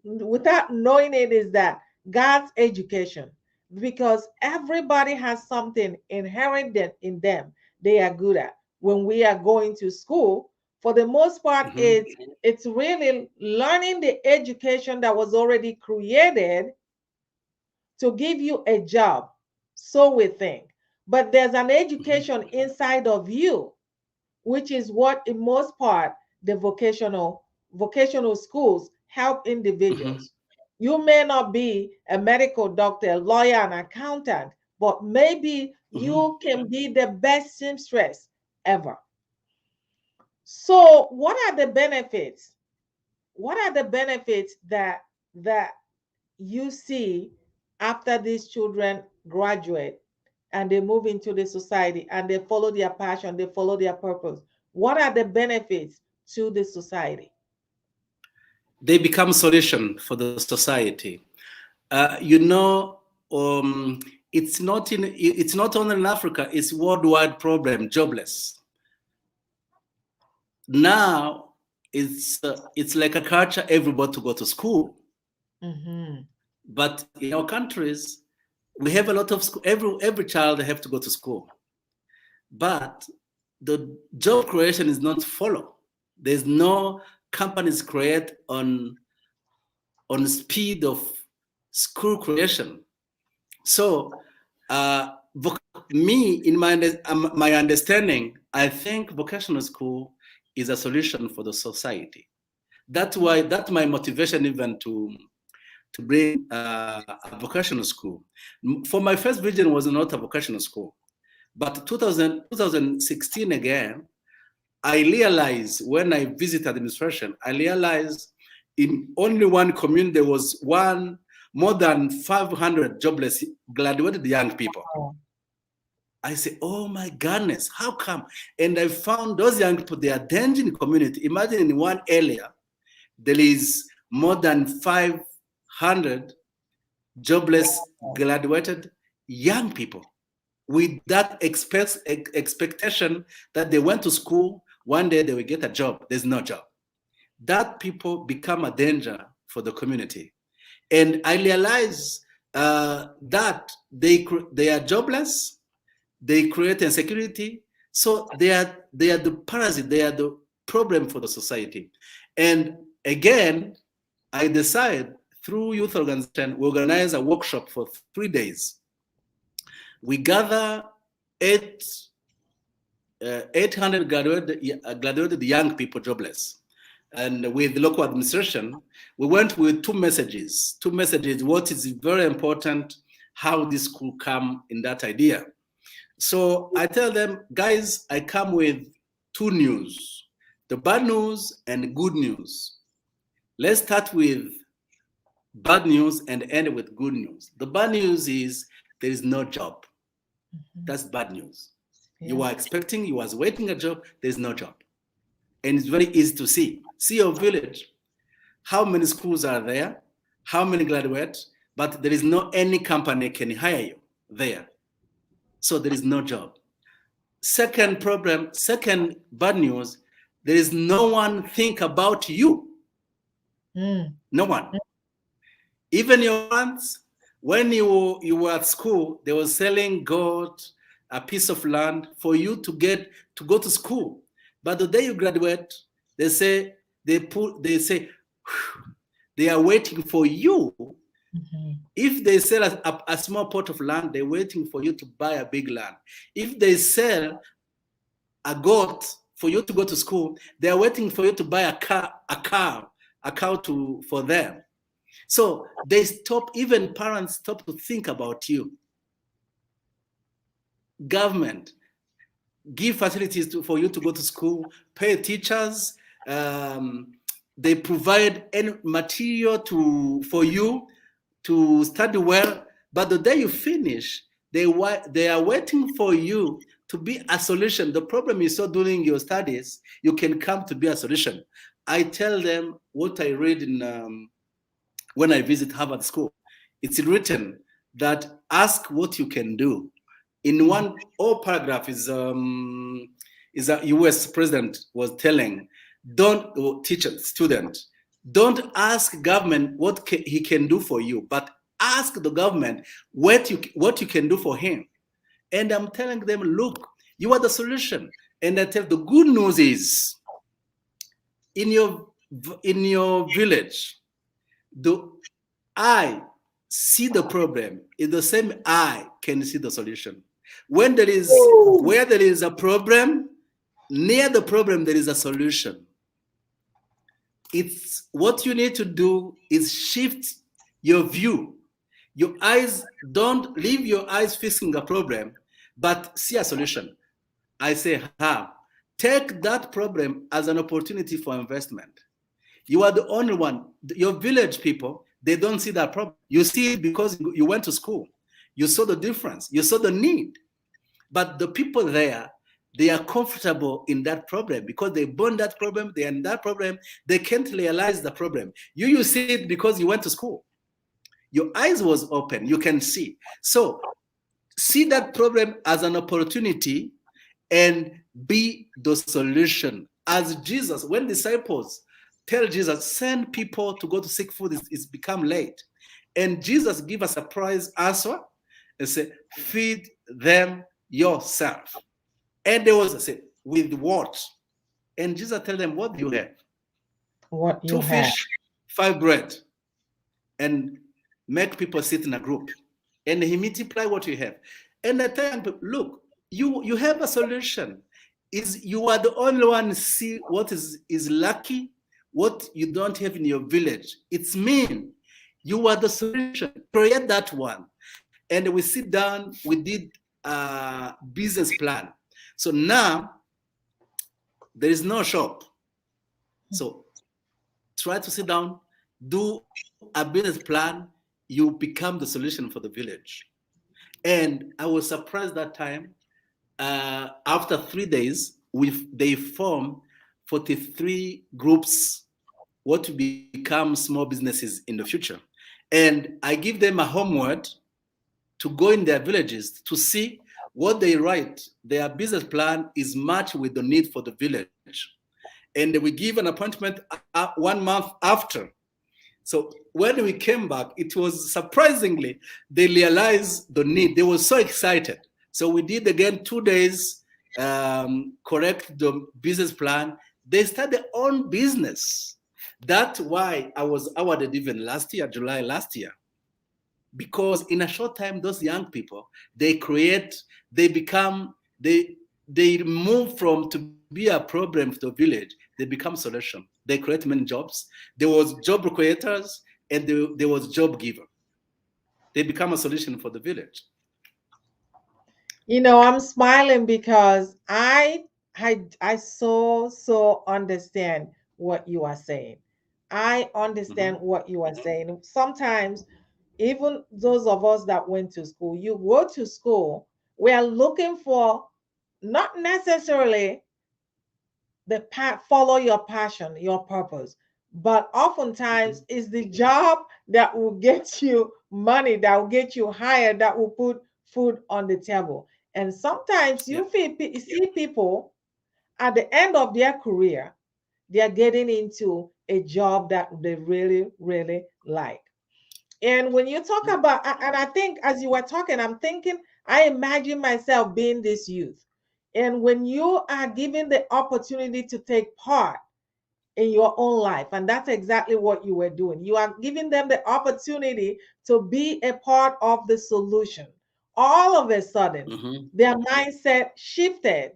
without knowing it is that God's education, because everybody has something inherent in them they are good at. When we are going to school, for the most part, it's really learning the education that was already created to give you a job, so we think. But there's an education inside of you, which is what, in most part, the vocational schools help individuals. You may not be a medical doctor, a lawyer, an accountant, but maybe you can be the best seamstress ever. So, what are the benefits? What are the benefits that you see after these children graduate and they move into the society and they follow their passion, they follow their purpose? What are the benefits to the society? They become solution for the society. It's not only in Africa, it's worldwide problem, jobless. Now it's like a culture, everybody to go to school. But in our countries, we have a lot of school. Every child have to go to school, but the job creation is not follow. There's no companies create on speed of school creation. So me, in my understanding, I think vocational school is a solution for the society. That's my motivation even to bring a vocational school. For my first vision was not a vocational school, but 2016 again, I realized when I visited administration, I realized in only one community there was more than 500 jobless graduated young people. I say, oh my goodness, how come? And I found those young people, they are danger in the community. Imagine in one area, there is more than 500 jobless graduated young people with that expectation that they went to school, one day they will get a job. There's no job. That people become a danger for the community. And I realize that they are jobless, they create insecurity, so they are the parasite, they are the problem for the society. And again, I decide through youth organization, we organize a workshop for 3 days. We gather 800 graduated young people jobless. And with local administration, we went with two messages. What is very important, how this could come in that idea. So I tell them, guys, I come with two news, the bad news and good news. Let's start with bad news and end with good news. The bad news is there is no job. That's bad news. Yeah. You was waiting a job, there's no job. And it's very easy to see your village. how many schools are there, how many graduates, but there is no any company can hire you there. So there is no job. Second problem, second bad news, there is no one think about you. No one. Even your parents, when you were at school, they were selling God a piece of land for you to go to school. But the day you graduate, they say they are waiting for you. If they sell a small plot of land, they're waiting for you to buy a big land. If they sell a goat for you to go to school, they are waiting for you to buy a cow for them. So they stop, even parents stop to think about you. Government give facilities for you to go to school, pay teachers, they provide any material for you to study well, but the day you finish, they are waiting for you to be a solution. The problem you saw during your studies, you can come to be a solution. I tell them what I read in when I visit Harvard School. It's written that ask what you can do. In one paragraph is a US president was telling, don't teach a student, don't ask government what he can do for you, but ask the government what you can do for him. And I'm telling them, look, you are the solution. And I tell the good news is, in your village, the eye see the problem is the same eye can see the solution. When there is where there is a problem, near the problem there is a solution. It's what you need to do is shift your view. Your eyes, don't leave your eyes fixing a problem, but see a solution. I say, take that problem as an opportunity for investment. You are the only one. Your village people, they don't see that problem. You see it because you went to school. You saw the difference. You saw the need. But the people there, they are comfortable in that problem because they born that problem, they're in that problem, they can't realize the problem. You see it because you went to school. Your eyes was open, you can see. So see that problem as an opportunity and be the solution. As Jesus, when disciples tell Jesus, send people to go to seek food, it's become late. And Jesus give a surprise answer and say, feed them yourself. And they was say, with what? And Jesus tell them, what do you have? What you 2 have. fish, 5 bread, and make people sit in a group. And he multiply what you have. And I tell them, look, you have a solution. You are the only one see what is lucky, what you don't have in your village. It's mean. You are the solution. Create that one. And we sit down, we did a business plan. So now there is no shop. So try to sit down, do a business plan, you become the solution for the village. And I was surprised that time. After 3 days, they form 43 groups, what to become small businesses in the future. And I give them a homework to go in their villages to see what they write. Their business plan is matched with the need for the village. And we give an appointment 1 month after. So when we came back, it was surprisingly, they realized the need. They were so excited. So we did again 2 days, correct the business plan. They started their own business. That's why I was awarded even last year, July last year. Because in a short time, those young people, they move from to be a problem for the village, they become solution. They create many jobs. There was job creators and there was job giver. They become a solution for the village. You know, I'm smiling because I so understand what you are saying. I understand what you are saying. Sometimes, even those of us that went to school, you go to school, we are looking for not necessarily the path, follow your passion, your purpose, but oftentimes it's the job that will get you money, that will get you hired, that will put food on the table. And sometimes Yeah. see people at the end of their career, they are getting into a job that they really, really like. And when you talk about, and I think as you were talking, I'm thinking, I imagine myself being this youth. And when you are given the opportunity to take part in your own life, and that's exactly what you were doing, you are giving them the opportunity to be a part of the solution. All of a sudden, Mm-hmm. their mindset shifted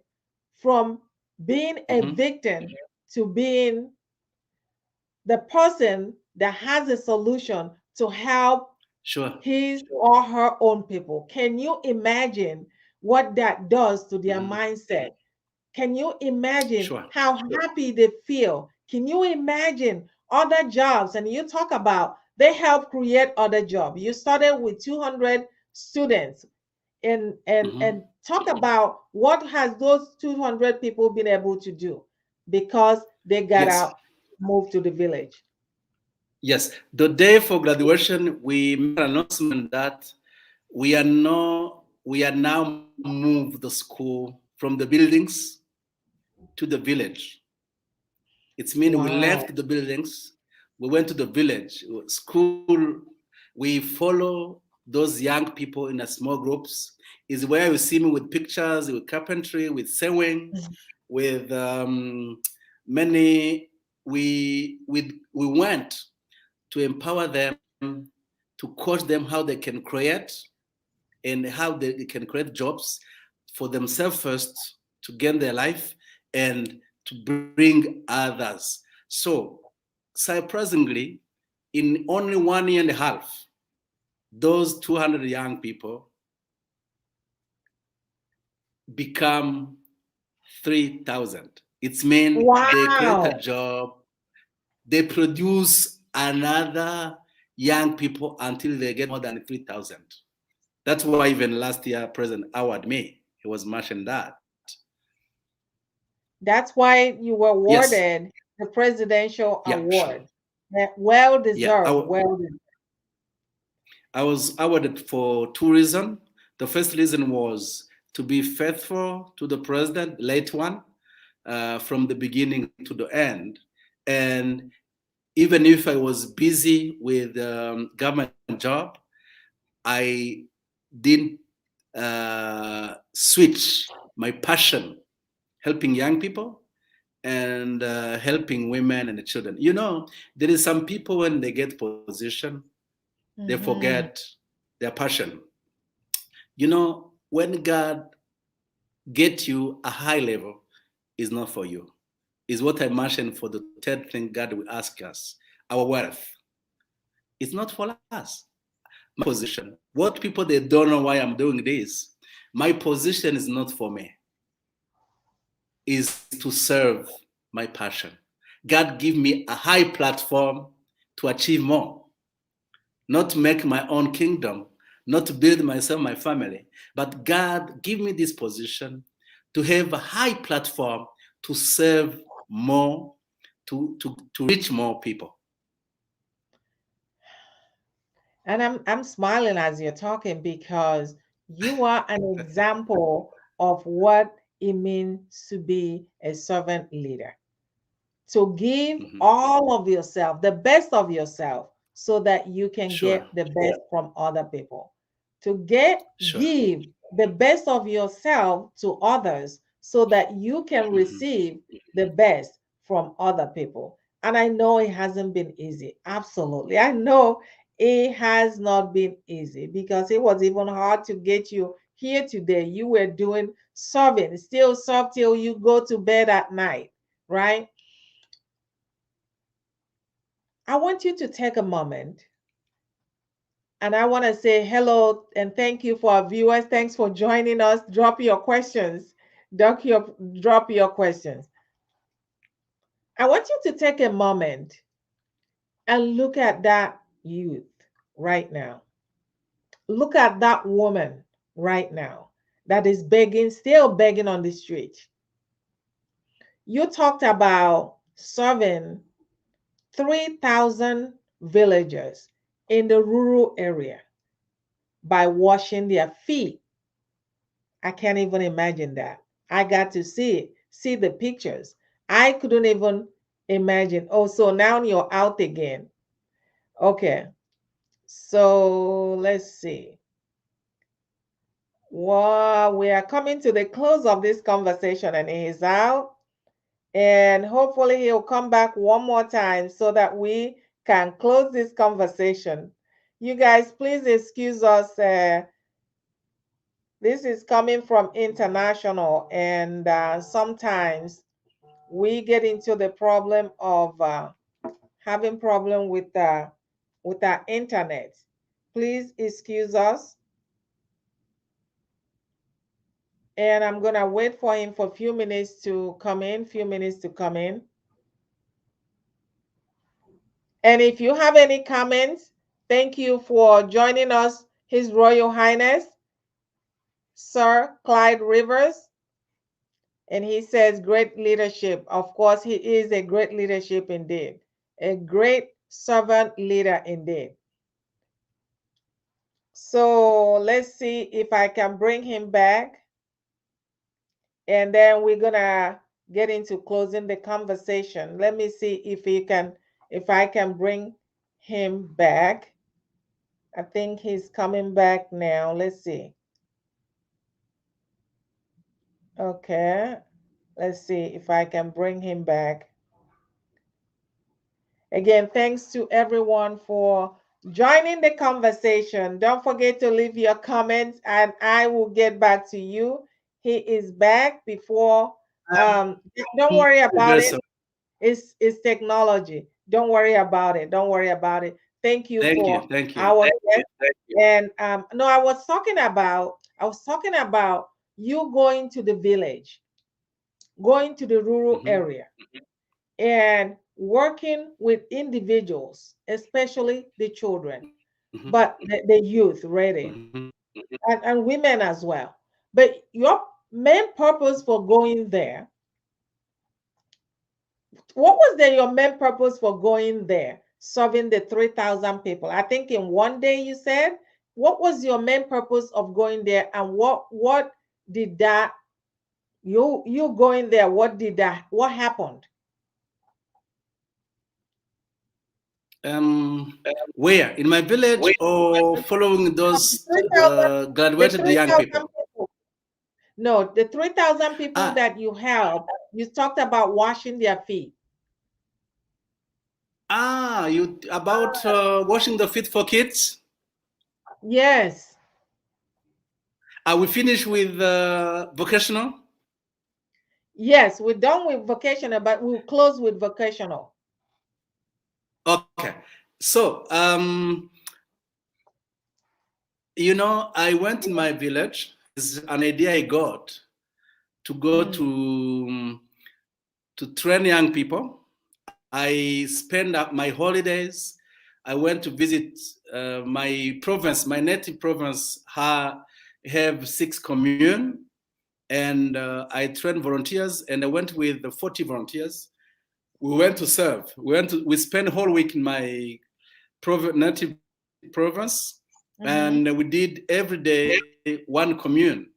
from being a Mm-hmm. victim to being the person that has a solution to help Sure. his or her own people. Can you imagine what that does to their Mm-hmm. mindset? Can you imagine Sure. how happy they feel? Can you imagine other jobs? And you talk about they help create other jobs. You started with 200 students, and Mm-hmm. talk about what has those 200 people been able to do because they got Yes. out, moved to the village. Yes. The day for graduation, we made an announcement that we are now moved the school from the buildings to the village. It's mean we Wow. left the buildings, we went to the village school. We follow those young people in a small groups. Is where you see me with pictures, with carpentry, with sewing, with many. We went to empower them, to coach them how they can create and how they can create jobs for themselves first to gain their life and to bring others. So, surprisingly, in only 1 year and a half, those 200 young people become 3,000. It's mean they create a Wow. job, they produce another young people until they get more than 3,000. That's why even last year, President awarded me. He was mentioned that. That's why you were Yes. awarded the presidential Yeah, sure. award. Well Yeah. deserved. Well deserved. I was awarded for two reasons. The first reason was to be faithful to the president, late one, from the beginning to the end. And even if I was busy with government job, I didn't switch my passion helping young people and helping women and the children. You know, there is some people when they get position, they forget Mhm. their passion. You know, when God get you a high level, is not for you. Is what I mentioned for the third thing God will ask us. Our wealth. It's not for us. My position. What people they don't know why I'm doing this. My position is not for me. Is to serve my passion. God give me a high platform to achieve more, not to make my own kingdom, not to build myself, my family, but God give me this position to have a high platform to serve more, to reach more people. And I'm smiling as you're talking because you are an example of what it means to be a servant leader. To give Mhm. all of yourself, the best of yourself, so that you can Sure, get the best from other people. To sure. give the best of yourself to others so that you can Mhm. receive the best from other people. And I know it hasn't been easy. Absolutely. I know it has not been easy because it was even hard to get you here today. You were doing serving, still serve till you go to bed at night, right? I want you to take a moment and I want to say hello and thank you for our viewers. Thanks for joining us. Drop your questions. Drop your questions. I want you to take a moment and look at that youth right now. Look at that woman right now that is begging, still begging on the street. You talked about serving 3,000 villagers in the rural area by washing their feet. I can't even imagine that. I got to see the pictures. I couldn't even imagine. Oh, so now you're out again. Okay. So let's see. Well, we are coming to the close of this conversation and he's out. And hopefully he'll come back one more time so that we can close this conversation. You guys, please excuse us. This is coming from international, and sometimes we get into the problem of having problem with our internet. Please excuse us. And I'm gonna wait for him for a few minutes to come in. And if you have any comments, thank you for joining us, His Royal Highness, Sir Clyde Rivers. And he says, great leadership. Of course, he is a great leadership indeed, a great servant leader indeed. So let's see if I can bring him back. And then we're gonna get into closing the conversation. Let me see if I can bring him back. I think he's coming back now. Let's see. Okay. Let's see if I can bring him back. Again, thanks to everyone for joining the conversation. Don't forget to leave your comments and I will get back to you. He is back before. Don't worry about it. It's technology. Don't worry about it. Don't worry about it. Thank you for our guest. And no, I was talking about you going to the village, going to the rural area, and working with individuals, especially the children, but the youth, really, and women as well. But your main purpose for going there, what was your main purpose for going there, serving the 3,000 people? I think in one day you said, what was your main purpose of going there, and what did that you going there? What happened? Where? In my village or following those graduated young people? No, the 3,000 people that you helped, you talked about washing their feet. You about washing the feet for kids? Yes. Are we finished with vocational? Yes, we're done with vocational, but we'll close with vocational. Okay. So, I went in my village. It's an idea I got to go to train young people. I spent my holidays. I went to visit my province, my native province. Have 6 communes, and I trained volunteers, and I went with the 40 volunteers. We went to serve. We spent a whole week in my native province, and we did every day one commune.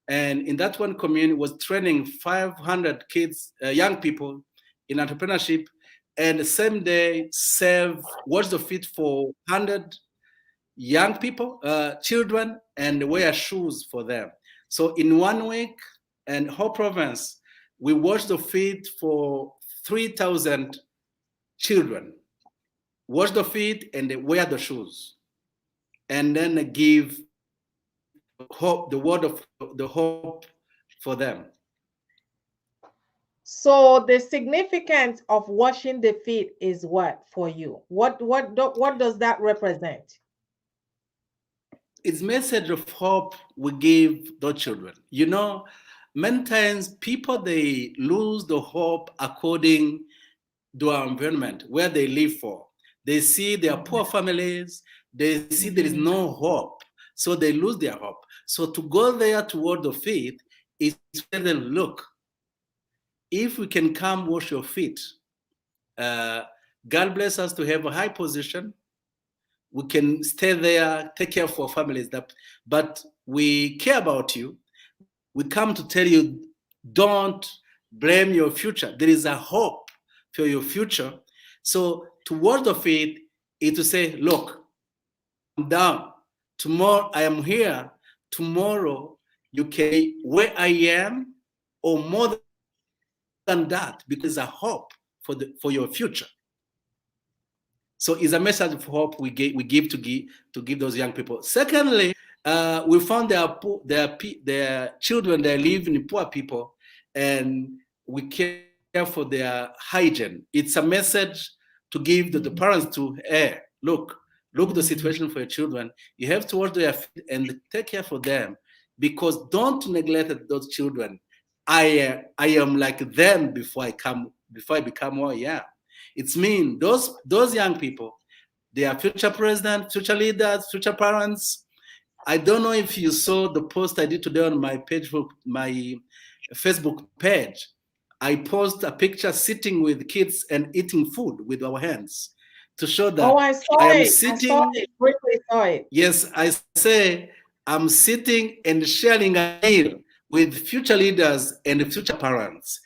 And in that one commune was training 500 kids, young people in entrepreneurship, and the same day wash the feet for 100 young people, children, and wear shoes for them. So in 1 week, and whole province, we washed the feet for 3,000 children. Wash the feet and they wear the shoes, and then give hope, the word of the hope for them. So the significance of washing the feet is what for you? What does that represent? It's message of hope we give the children. Many times people, they lose the hope according to our environment where they live for. They see their poor families, they see there is no hope, so they lose their hope. So to go there toward the faith is to tell them, look, if we can come wash your feet, God bless us to have a high position. We can stay there, take care of our families. But we care about you. We come to tell you, don't blame your future. There is a hope for your future. So towards of it is to say, look, I'm down. Tomorrow I am here. Tomorrow you can be where I am or more than that, because there's a hope for your future. So it's a message of hope we give to give those young people. Secondly, we found their children that live in poor people, and we care for their hygiene. It's a message to give the parents to, hey, look the situation for your children. You have to wash their feet and take care for them, because don't neglect those children. I am like them before I become who I am. It's mean those young people, they are future presidents, future leaders, future parents. I don't know if you saw the post I did today on my Facebook page. I post a picture sitting with kids and eating food with our hands to show Oh, that I I saw am it. I saw sitting. it. Briefly saw it. Yes, I say I'm sitting and sharing a meal with future leaders and future parents.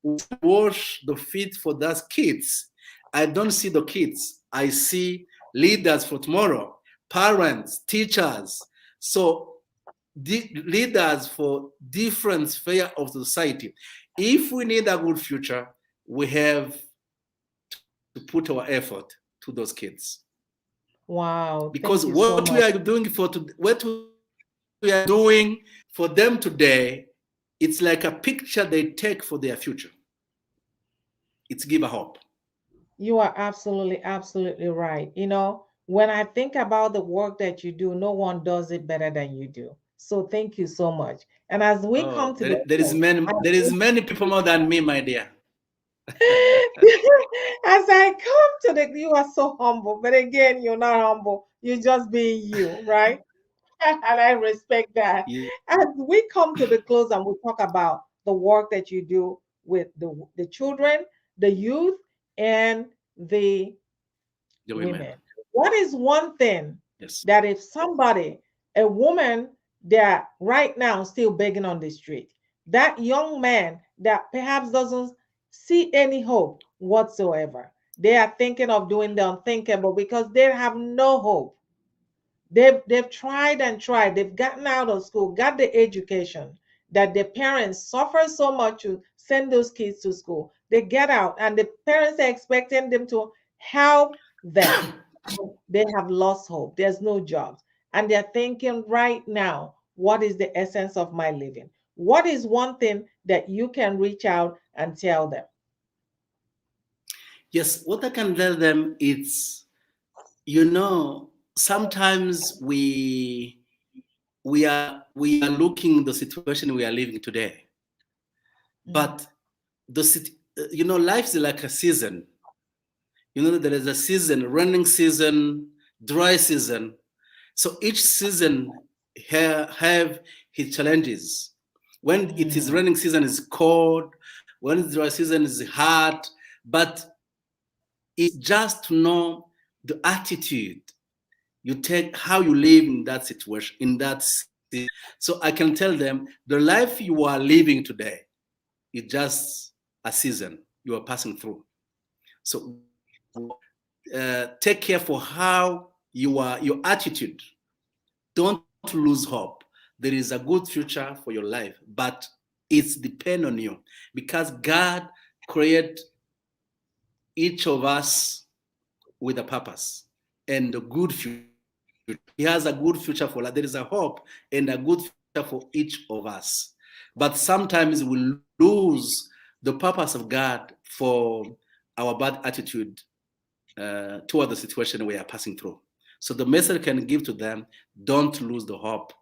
When I wash the feet for those kids, I don't see the kids. I see leaders for tomorrow, parents, teachers. So leaders for different sphere of society. If we need a good future, we have to put our effort to those kids. Wow. Because Thank you what so we are much. doing what we are doing for them today, it's like a picture they take for their future. It's give a hope. You are absolutely, absolutely right. When I think about the work that you do, no one does it better than you do. So thank you so much. And as we come Oh, to the there is close, many people more than me, my dear. as I come to you are so humble, but again, you're not humble. You're just being you, right? And I respect that. Yeah, As we come to the close and we talk about the work that you do with the children, the youth, and the the women. women. What is one thing Yes. that if somebody, a woman that right now still begging on the street, that young man that perhaps doesn't see any hope whatsoever, they are thinking of doing the unthinkable because they have no hope. They've tried and tried. They've gotten out of school, got the education that the parents suffer so much to send those kids to school. They get out and the parents are expecting them to help them. They have lost hope. There's no jobs. And they're thinking right now, what is the essence of my living? What is one thing that you can reach out and tell them? Yes, what I can tell them is, sometimes we are looking the situation we are living today, Mm, but life is like a season. There is a season, rainy season, dry season. So each season have its challenges. When it is mm, raining season is cold, when it's dry season is hot, but it's just to know the attitude you take, how you live in that situation, in that season. So I can tell them the life you are living today is just a season you are passing through. So take care for how your attitude. Don't lose hope. There is a good future for your life, but it's depend on you, because God created each of us with a purpose and a good future. He has a good future for life. There is a hope and a good future for each of us. But sometimes we lose the purpose of God for our bad attitude toward the situation we are passing through. So the message I can give to them: don't lose the hope.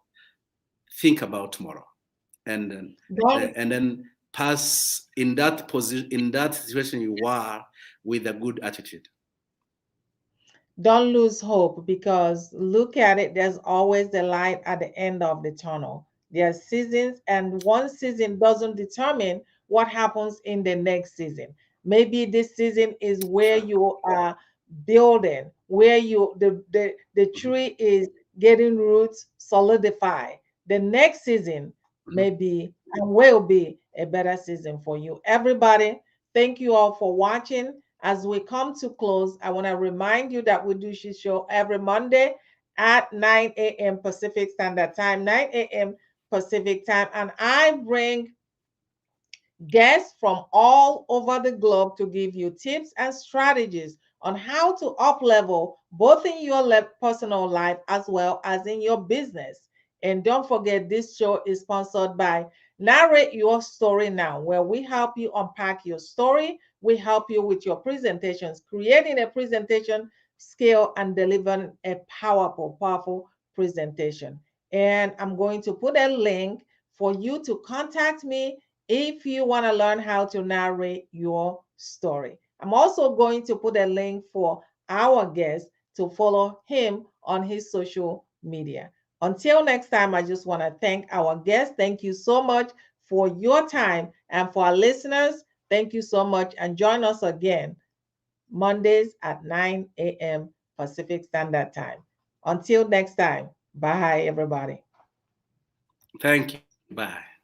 Think about tomorrow, and then don't and then pass in that position, in that situation you are, with a good attitude. don't lose hope because look at it, there's always the light at the end of the tunnel. There are seasons, and one season doesn't determine what happens in the next season. Maybe this season is where you are building, where the Mhm. tree is getting roots solidify. The next season Mhm. may be and will be a better season for you. Everybody, thank you all for watching. As we come to close, I want to remind you that we do this show every Monday at 9 a.m. Pacific Standard Time, 9 a.m. Pacific Time, and I bring guests from all over the globe to give you tips and strategies on how to up level both in your personal life as well as in your business. And don't forget, this show is sponsored by Narrate Your Story Now, where we help you unpack your story. We help you with your presentations, creating a presentation skill and delivering a powerful, powerful presentation. And I'm going to put a link for you to contact me if you want to learn how to narrate your story. I'm also going to put a link for our guest to follow him on his social media. Until next time, I just want to thank our guest. Thank you so much for your time. And for our listeners, thank you so much. And join us again Mondays at 9 a.m. Pacific Standard Time. Until next time, bye, everybody. Thank you. Bye.